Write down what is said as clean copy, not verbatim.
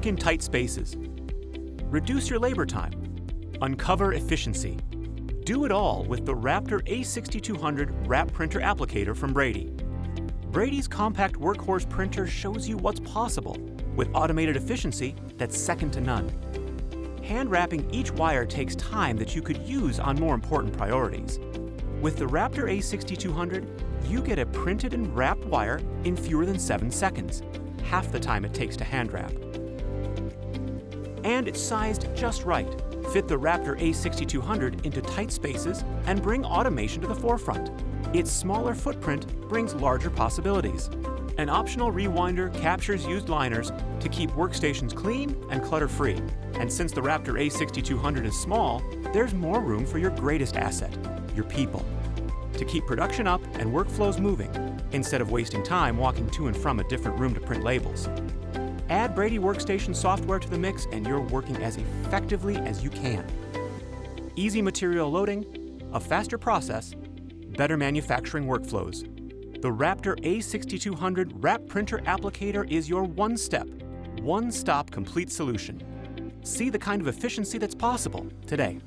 Work in tight spaces. Reduce your labor time. Uncover efficiency. Do it all with the Wraptor A6200 Wrap Printer Applicator from Brady. Brady's compact workhorse printer shows you what's possible with automated efficiency that's second to none. Hand wrapping each wire takes time that you could use on more important priorities. With the Wraptor A6200, you get a printed and wrapped wire in fewer than 7 seconds, half the time it takes to hand wrap. And it's sized just right. Fit the Wraptor A6200 into tight spaces and bring automation to the forefront. Its smaller footprint brings larger possibilities. An optional rewinder captures used liners to keep workstations clean and clutter-free. And since the Wraptor A6200 is small, there's more room for your greatest asset, your people, to keep production up and workflows moving, instead of wasting time walking to and from a different room to print labels. Add Brady Workstation software to the mix and you're working as effectively as you can. Easy material loading, a faster process, better manufacturing workflows. The Wraptor A6200 Wrap Printer Applicator is your one-stop complete solution. See the kind of efficiency that's possible today.